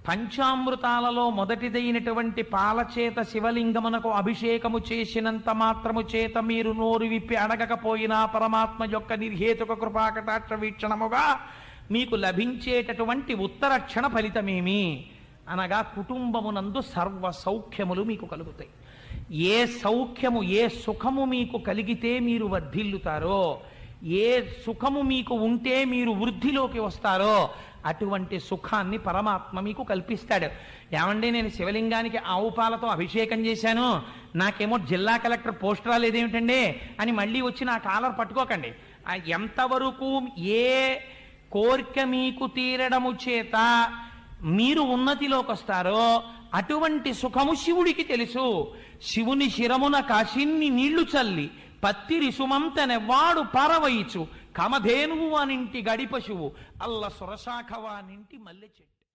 పంచామృతాలలో మొదటిదైనటువంటి పాలచేత శివలింగమునకు అభిషేకము చేసినంత మాత్రము చేత మీరు నోరు విప్పి అడగకపోయినా పరమాత్మ యొక్క నిర్హేతుక కృపాకటాక్ష వీక్షణముగా మీకు లభించేటటువంటి ఉత్తరక్షణ ఫలితమేమి అనగా కుటుంబమునందు సర్వ సౌఖ్యములు మీకు కలుగుతాయి. ఏ సౌఖ్యము ఏ సుఖము మీకు కలిగితే మీరు వర్ధిల్లుతారో, ఏ సుఖము మీకు ఉంటే మీరు వృద్ధిలోకి వస్తారో అటువంటి సుఖాన్ని పరమాత్మ మీకు కల్పిస్తాడు. ఏమండి, నేను శివలింగానికి ఆవు పాలతో అభిషేకం చేశాను, నాకేమో జిల్లా కలెక్టర్ పోస్ట్ రాలేదేమిటండి అని మళ్ళీ వచ్చి నా కాలర్ పట్టుకోకండి. ఎంతవరకు ఏ కోరిక మీకు తీరడము చేత మీరు ఉన్నతిలోకి వస్తారో అటువంటి సుఖము శివుడికి తెలుసు. శివుని శిరమున కాశిన్ని నీళ్లు చల్లి పత్తిరి సుమంతనెవ్వాడు పారవయిచు కామధేనువు అనింటి గడిపశువు అల్ల సురశాఖవానింటి మల్లె చెట్టు.